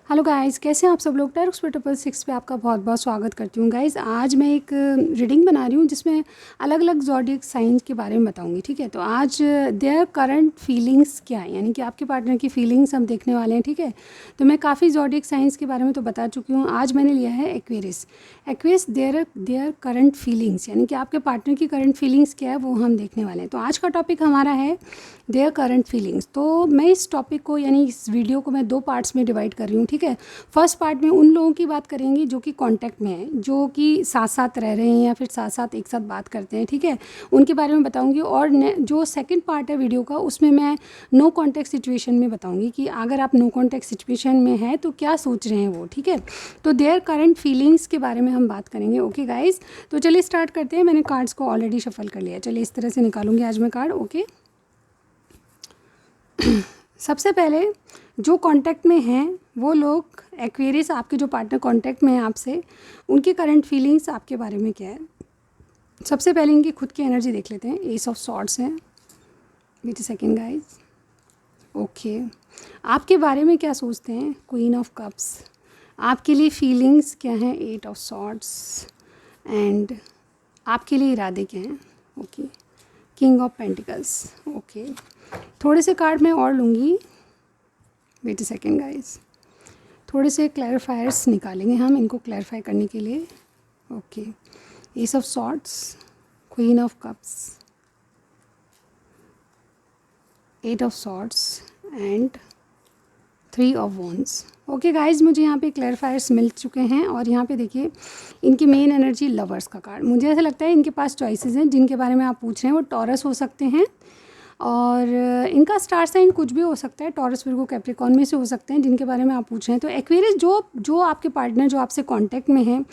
Hello guys, कैसे हैं आप सब लोग। टैरोट ट्रिपल सिक्स पे आपका बहुत बहुत स्वागत करती हूँ गाइस। आज मैं एक रीडिंग बना रही हूँ जिसमें अलग अलग ज़ोडिएक साइंस के बारे में बताऊँगी। ठीक है, तो आज देयर करंट फीलिंग्स क्या है, यानी कि आपके पार्टनर की फीलिंग्स हम देखने वाले हैं। ठीक है, तो मैं काफ़ी ज़ोडिएक साइंस के बारे में तो बता चुकी हूँ। आज मैंने लिया है Aquarius. Aquarius their current feelings, यानी कि आपके पार्टनर की करंट फीलिंग्स क्या है वो हम देखने वाले हैं। तो आज का टॉपिक हमारा है देयर करंट फीलिंग्स। तो मैं इस टॉपिक को यानी इस वीडियो को मैं 2 पार्ट्स में डिवाइड कर रही हूँ। ठीक है, फर्स्ट पार्ट में उन लोगों की बात करेंगे जो कि कांटेक्ट में हैं, जो कि साथ साथ रह रहे हैं या फिर साथ साथ एक साथ बात करते हैं। ठीक है, उनके बारे में बताऊंगी। और जो सेकंड पार्ट है वीडियो का, उसमें मैं नो कॉन्टैक्ट सिचुएशन में बताऊंगी कि अगर आप नो कॉन्टैक्ट सिचुएशन में हैं तो क्या सोच रहे हैं वो। ठीक है, तो देयर करंट फीलिंग्स के बारे में हम बात करेंगे। ओके गाइज, तो चलिए स्टार्ट करते हैं। मैंने कार्ड्स को ऑलरेडी शफल कर लिया। चलिए इस तरह से निकालूंगी आज मैं कार्ड। ओके, सबसे पहले जो कांटेक्ट में हैं वो लोग एक्वेरियस, आपके जो पार्टनर कांटेक्ट में हैं आपसे, उनकी करंट फीलिंग्स आपके बारे में क्या है। सबसे पहले इनकी खुद की एनर्जी देख लेते हैं। एस ऑफ सॉर्ड्स है। Wait a second guys. Okay, आपके बारे में क्या सोचते हैं। Queen of cups. आपके लिए फीलिंग्स क्या हैं। Eight of swords. एंड आपके लिए इरादे क्या हैं। Okay, king of pentacles. Okay, थोड़े से कार्ड मैं और लूँगी। वेट अ सेकेंड गाइस, थोड़े से क्लैरिफायर्स निकालेंगे हम इनको क्लैरिफाई करने के लिए। Okay, ace of swords, queen of cups, eight of swords and 3 of wands. Okay guys, मुझे यहाँ पे क्लैरिफायर्स मिल चुके हैं। और यहाँ पे देखिए इनकी मेन एनर्जी लवर्स का कार्ड। मुझे ऐसा लगता है इनके पास चॉइसेस हैं जिनके बारे में आप पूछ रहे हैं। वो टॉरस हो सकते हैं और इनका स्टार साइन कुछ भी हो सकता है। टॉरस, विर्गो, कैप्रिकॉर्न में से हो सकते हैं जिनके बारे में आप पूछ रहे हैं। तो एक्वेरियस जो आपके पार्टनर जो आपसे कांटेक्ट में हैं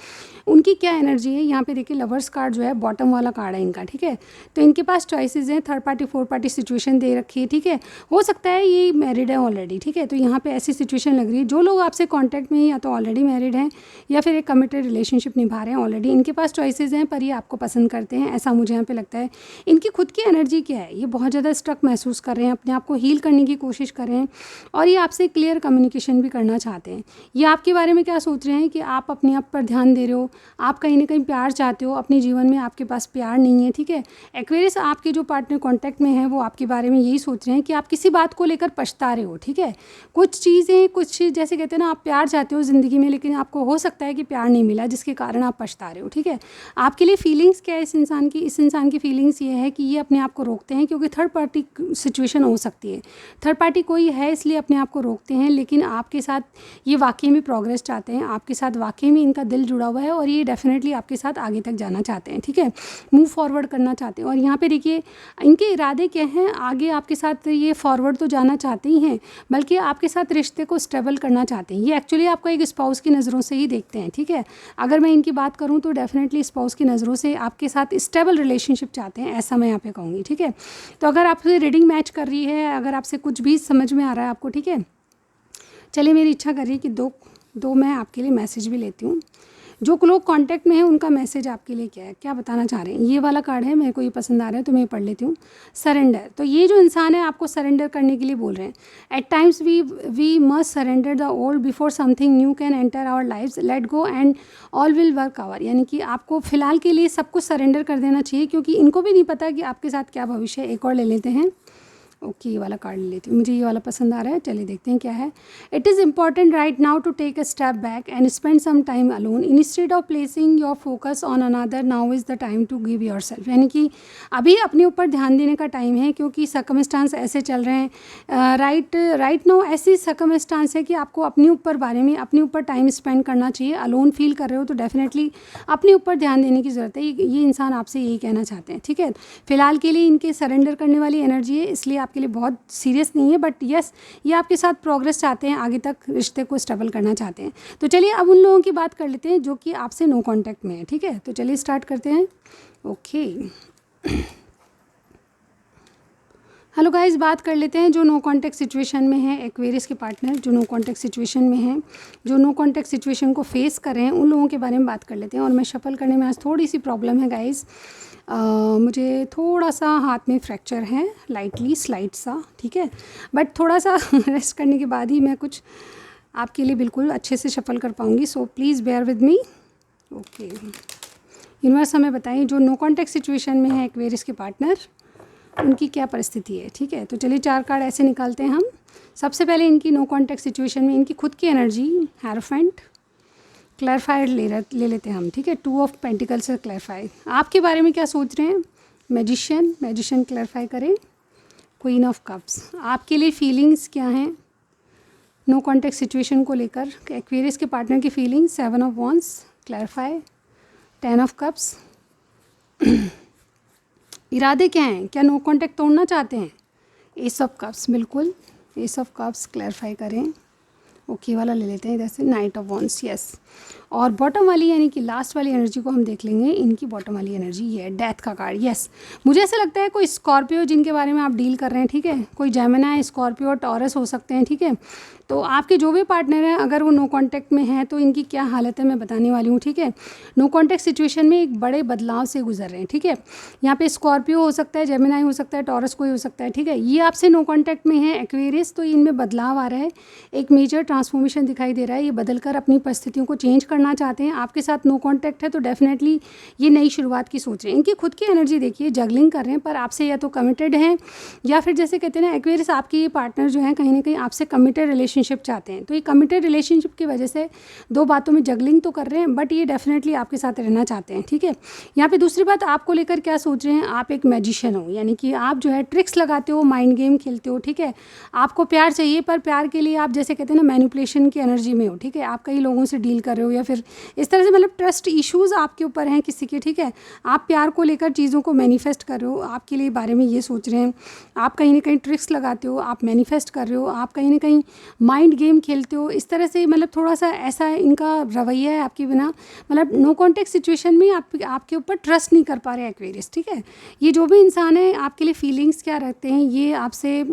उनकी क्या एनर्जी है। यहाँ पे देखिए लवर्स कार्ड जो है बॉटम वाला कार्ड है इनका। ठीक है, तो इनके पास चॉइसेस हैं। Third party fourth party situation दे रखी है। ठीक है, हो सकता है ये मैरिड है ऑलरेडी। ठीक है, तो यहाँ पे ऐसी सिचुएशन लग रही है जो लोग आपसे कॉन्टैक्ट में हैं या तो ऑलरेडी मैरिड हैं या फिर एक कमिटेड रिलेशनशिप निभा रहे हैं ऑलरेडी। इनके पास चॉइसेस हैं पर ये आपको पसंद करते हैं, ऐसा मुझे यहाँ पे लगता है। इनकी खुद की एनर्जी क्या है, ये बहुत ज़्यादा स्ट्रक महसूस कर रहे हैं, अपने आप को हील करने की कोशिश कर रहे हैं और ये आपसे क्लियर कम्युनिकेशन भी करना चाहते हैं। ये आपके बारे में क्या सोच रहे हैं कि आप अपने आप पर ध्यान दे रहे हो, आप कहीं ना कहीं प्यार चाहते हो, अपने जीवन में आपके पास प्यार नहीं है। ठीक है, एक्वेरियस आपके जो पार्टनर कांटेक्ट में है वो आपके बारे में यही सोच रहे हैं कि आप किसी बात को लेकर पछता रहे हो। ठीक है, कुछ चीज़ें, कुछ जैसे कहते हैं ना, आप प्यार चाहते हो ज़िंदगी में लेकिन आपको हो सकता है कि प्यार नहीं मिला जिसके कारण आप पछता रहे हो। ठीक है, आपके लिए फीलिंग्स क्या है इस इंसान की। इस इंसान की फीलिंग्स ये है कि ये अपने आप को रोकते हैं क्योंकि थर्ड पार्टी सिचुएशन हो सकती है। थर्ड पार्टी कोई है इसलिए अपने आप को रोकते हैं, लेकिन आपके साथ ये वाकई में प्रोग्रेस चाहते हैं। आपके साथ वाकई में इनका दिल जुड़ा हुआ है और ये डेफिनेटली आपके साथ आगे तक जाना चाहते हैं। ठीक है, मूव फॉरवर्ड करना चाहते हैं। और यहाँ पे देखिए इनके इरादे क्या हैं। आगे आपके साथ ये फॉरवर्ड तो जाना चाहते ही हैं बल्कि आपके साथ रिश्ते को स्टेबल करना चाहते हैं। ये एक्चुअली आपको एक स्पाउस की नज़रों से ही देखते हैं। ठीक है, अगर मैं इनकी बात करूँ तो डेफिनेटली स्पाउस की नज़रों से आपके साथ स्टेबल रिलेशनशिप चाहते हैं, ऐसा मैं यहाँ पे कहूँगी। ठीक है, तो अगर आपसे रीडिंग मैच कर रही है, अगर आपसे कुछ भी समझ में आ रहा है आपको, ठीक है, चलिए मेरी इच्छा कर रही है कि दो मैं आपके लिए मैसेज भी लेती हूँ। जो लोग कांटेक्ट में हैं उनका मैसेज आपके लिए क्या है, क्या बताना चाह रहे हैं। ये वाला कार्ड है, मेरे को ये पसंद आ रहा है तो मैं ये पढ़ लेती हूँ। सरेंडर। तो ये जो इंसान है आपको सरेंडर करने के लिए बोल रहे हैं। At times we must surrender the old before something new can enter our lives. Let go and all will work our. यानी कि आपको फ़िलहाल के लिए सब कुछ सरेंडर कर देना चाहिए क्योंकि इनको भी नहीं पता कि आपके साथ क्या भविष्य है। एक और ले लेते हैं। ओके, ये वाला कार्ड ले लेती हूँ, मुझे ये वाला पसंद आ रहा है। चलिए देखते हैं क्या है। It is important right now to take a step back and spend some time alone instead of placing your focus on another. Now is the time to give yourself. यानी कि अभी अपने ऊपर ध्यान देने का टाइम है क्योंकि सर्कमस्टांस ऐसे चल रहे हैं। राइट नाउ ऐसी सर्कमस्टांस है कि आपको अपने ऊपर बारे में, अपने ऊपर टाइम स्पेंड करना चाहिए। अलोन फील कर रहे हो तो डेफिनेटली अपने ऊपर ध्यान देने की ज़रूरत है। ये इंसान आपसे यही कहना चाहते हैं। ठीक है, फिलहाल के लिए इनके सरेंडर करने वाली एनर्जी है, इसलिए आपके लिए बहुत सीरियस नहीं है। बट यस, ये आपके साथ प्रोग्रेस चाहते हैं, आगे तक रिश्ते को स्टेबल करना चाहते हैं। तो चलिए अब उन लोगों की बात कर लेते हैं जो कि आपसे नो कांटेक्ट में है। ठीक है, तो चलिए स्टार्ट करते हैं। ओके, हेलो गाइस, बात कर लेते हैं जो नो कांटेक्ट सिचुएशन में है। एक्वेरियस के पार्टनर जो नो कांटेक्ट सिचुएशन में हैं, जो नो कांटेक्ट सिचुएशन को फेस कर रहे हैं, उन लोगों के बारे में बात कर लेते हैं। और मैं शफल करने में आज थोड़ी सी प्रॉब्लम है गाइस। मुझे थोड़ा सा हाथ में फ्रैक्चर है, लाइटली स्लाइट सा। ठीक है, बट थोड़ा सा रेस्ट करने के बाद ही मैं कुछ आपके लिए बिल्कुल अच्छे से शफल कर पाऊँगी, so please bear with me. Okay, universe हमें बताइए जो नो कॉन्टैक्ट सिचुएशन में है एक्वेरियस के पार्टनर, उनकी क्या परिस्थिति है। ठीक है, तो चलिए 4 कार्ड ऐसे निकालते हैं हम। सबसे पहले इनकी नो कॉन्टैक्ट सिचुएशन में इनकी खुद की एनर्जी, हेरोफेंट, क्लैरिफाइड ले लेते हैं हम। ठीक है, 2 ऑफ पेंटिकल से क्लैरिफाई, आपके बारे में क्या सोच रहे हैं। मैजिशियन क्लैरिफाई करें। क्वीन ऑफ कप्स, आपके लिए फीलिंग्स क्या हैं नो कॉन्टैक्ट सिचुएशन को लेकर, एक्वेरियस के पार्टनर की feelings. 7 of wands clarify. 10 of cups, इरादे क्या हैं, क्या नो कॉन्टैक्ट तोड़ना चाहते हैं। एस ऑफ कप्स, बिल्कुल एस ऑफ कप्स क्लैरिफाई करें। ओके वाला ले लेते हैं इधर से। Night of wands, yes. और बॉटम वाली यानी कि लास्ट वाली एनर्जी को हम देख लेंगे। इनकी बॉटम वाली एनर्जी ये है, डेथ का कार्ड, यस। मुझे ऐसा लगता है कोई स्कॉर्पियो जिनके बारे में आप डील कर रहे हैं, ठीक है, कोई जेमिनी, स्कॉर्पियो, टॉरस हो सकते हैं। ठीक है, तो आपके जो भी पार्टनर हैं अगर वो नो कॉन्टैक्ट में हैं तो इनकी क्या हालत है मैं बताने वाली हूँ। ठीक है, नो कॉन्टैक्ट सिचुएशन में एक बड़े बदलाव से गुजर रहे हैं। ठीक है, यहाँ पे स्कॉर्पियो हो सकता है, जेमिनी हो सकता है, टॉरस कोई हो सकता है। ठीक है, ये आपसे नो कॉन्टैक्ट में है एक्वेरियस, तो इनमें बदलाव आ रहा है, एक मेजर ट्रांसफॉर्मेशन दिखाई दे रहा है। ये बदलकर अपनी परिस्थितियों को चेंज करना चाहते हैं। आपके साथ नो कॉन्टैक्ट है तो डेफिनेटली ये नई शुरुआत की सोच रहे हैं। इनकी खुद की एनर्जी देखिए, जगलिंग कर रहे हैं, पर आपसे या तो कमिटेड हैं या फिर जैसे कहते हैं ना एक्वेरियस, आपके ये पार्टनर जो है कहीं ना कहीं आपसे कमिटेड रिलेशनशिप चाहते हैं। तो ये कमिटेड रिलेशनशिप की वजह से 2 बातों में जगलिंग तो कर रहे हैं, बट ये डेफिनेटली आपके साथ रहना चाहते हैं। ठीक है, यहाँ पे दूसरी बात आपको लेकर क्या सोच रहे हैं, आप एक मैजिशियन हो, यानी कि आप जो है ट्रिक्स लगाते हो, माइंड गेम खेलते हो। ठीक है, आपको प्यार चाहिए, पर प्यार के लिए आप जैसे कहते हैं ना मैनिपुलेशन की एनर्जी में हो। ठीक है, आप कई लोगों से डील कर रहे हो या फिर इस तरह से, मतलब ट्रस्ट इश्यूज़ आपके ऊपर हैं किसी के। ठीक है, आप प्यार को लेकर चीज़ों को मैनिफेस्ट कर रहे हो, आपके लिए बारे में ये सोच रहे हैं। आप कहीं ना कहीं ट्रिक्स लगाते हो, आप मैनिफेस्ट कर रहे हो, आप कहीं ना कहीं माइंड गेम खेलते हो, इस तरह से, मतलब थोड़ा सा ऐसा इनका रवैया है आपके बिना, मतलब नो कॉन्टैक्ट सिचुएशन में आपके ऊपर ट्रस्ट नहीं कर पा रहे एक्वेरियस। ठीक है, ये जो भी इंसान है आपके लिए फीलिंग्स क्या रखते हैं, ये आपसे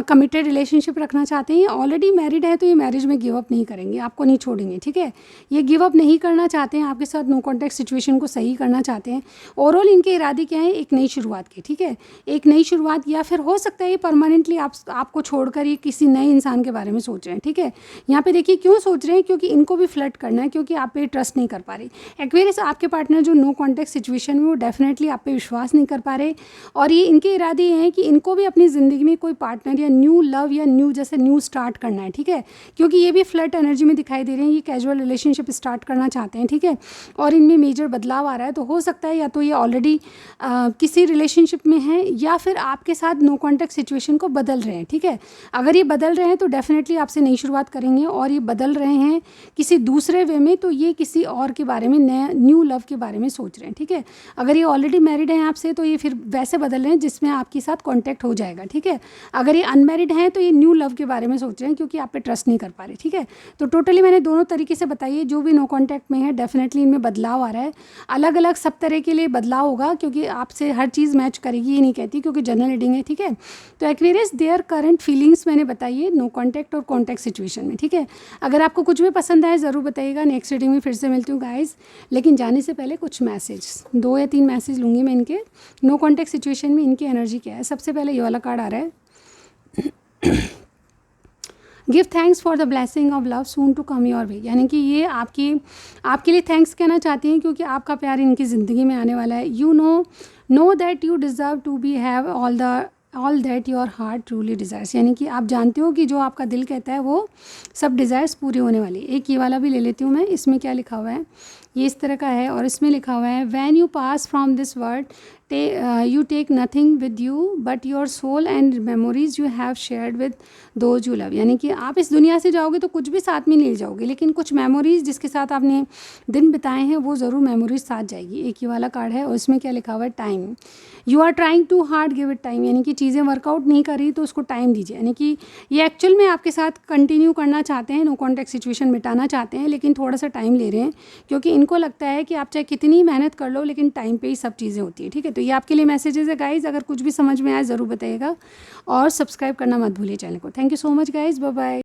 कमिटेड रिलेशनशिप रखना चाहते हैं। ऑलरेडी मैरिड है तो ये मैरिज में गिव अप नहीं करेंगे, आपको नहीं छोड़ेंगे। ठीक है, ये गिव अप नहीं करना चाहते हैं, आपके साथ नो कॉन्टैक्ट सिचुएशन को सही करना चाहते हैं। ओवरऑल इनके इरादे क्या है, एक नई शुरुआत की। ठीक है, एक नई शुरुआत, या फिर हो सकता है ये परमानेंटली आपको छोड़कर ये किसी नए इंसान के बारे में सोच रहे हैं। ठीक है, यहाँ पे देखिए क्यों सोच रहे हैं, क्योंकि इनको भी फ्लर्ट करना है, क्योंकि आप पे ट्रस्ट नहीं कर पा रहे एक्वेरियस। आपके पार्टनर जो नो कॉन्टैक्ट सिचुएशन में, वो डेफिनेटली आप पे विश्वास नहीं कर पा रहे, और ये इनके इरादे ये हैं कि इनको भी अपनी ज़िंदगी में कोई पार्टनर या न्यू लव या न्यू जैसे न्यू स्टार्ट करना है। ठीक है, क्योंकि ये भी फ्लर्ट एनर्जी में दिखाई दे रहे हैं, ये कैजुअल रिलेशनशिप स्टार्ट करना चाहते हैं। ठीक है, और इनमें मेजर बदलाव आ रहा है, तो हो सकता है या तो ये ऑलरेडी किसी रिलेशनशिप में हैं या फिर आपके साथ नो कॉन्टैक्ट सिचुएशन को बदल रहे हैं। ठीक है, अगर ये बदल रहे हैं तो डेफिनेटली आपसे नई शुरुआत करेंगे, और ये बदल रहे हैं किसी दूसरे वे में तो ये किसी और के बारे में, नया न्यू लव के बारे में सोच रहे हैं। ठीक है, अगर ये ऑलरेडी मैरिड हैं आपसे तो ये फिर वैसे बदल रहे हैं जिसमें आपके साथ कॉन्टैक्ट हो जाएगा। ठीक है, अगर ये अनमैरिड हैं तो ये न्यू लव के बारे में सोच रहे हैं, क्योंकि आप पे ट्रस्ट नहीं कर पा रहे। ठीक है, तो टोटली मैंने दोनों तरीके से बताइए, जो भी नो कॉन्टैक्ट में है डेफिनेटली इनमें बदलाव आ रहा है। अलग अलग सब तरह के लिए बदलाव होगा, क्योंकि आपसे हर चीज़ मैच करेगी ये नहीं कहती, क्योंकि जनरल रीडिंग है। ठीक है, तो एक्वेरियस देयर करंट फीलिंग्स मैंने बताइए नो कॉन्टैक्ट और कॉन्टैक्ट सिचुएशन में। ठीक है, अगर आपको कुछ भी पसंद आए ज़रूर बताइएगा। नेक्स्ट रीडिंग में फिर से मिलती हूँ गाइज, लेकिन जाने से पहले कुछ मैसेज, 2 या 3 मैसेज लूँगी मैं इनके नो कॉन्टैक्ट सिचुएशन में, इनकी एनर्जी क्या है। सबसे पहले ये वाला कार्ड आ रहा है, give thanks for the blessing of love soon to come your way, यानी कि ये आपके लिए थैंक्स कहना चाहती हैं, क्योंकि आपका प्यार इनकी ज़िंदगी में आने वाला है। You know that you deserve to be have all that your heart truly desires, यानी कि आप जानते हो कि जो आपका दिल कहता है वो सब डिज़ायर्स पूरे होने वाली। एक ये वाला भी ले लेती हूँ मैं, इसमें क्या लिखा हुआ है, ये इस तरह का है, और इसमें लिखा हुआ है, when you pass from this world you take nothing with you but your soul and memories you have shared with those you love, यानी कि आप इस दुनिया से जाओगे तो कुछ भी साथ में नहीं ले जाओगे, लेकिन कुछ मेमोरीज जिसके साथ आपने दिन बिताए हैं वो ज़रूर मेमोरीज साथ जाएगी। एक ही वाला कार्ड है, और इसमें क्या लिखा हुआ है, time, you are trying too hard, give it time, यानी कि चीज़ें वर्कआउट नहीं कर रही तो उसको टाइम दीजिए। यानी कि ये एक्चुअल में आपके साथ कंटिन्यू करना चाहते हैं, नो कॉन्टैक्ट सिचुएशन मिटाना चाहते हैं, लेकिन थोड़ा सा टाइम ले रहे हैं, क्योंकि इनको लगता है कि आप चाहे कितनी मेहनत कर लो लेकिन टाइम पे ही सब चीज़ें होती है। ठीक है, तो ये आपके लिए मैसेजेस है गाइज, अगर कुछ भी समझ में आए ज़रूर बताइएगा, और सब्सक्राइब करना मत भूलिए चैनल को। Thank you so much guys, bye bye.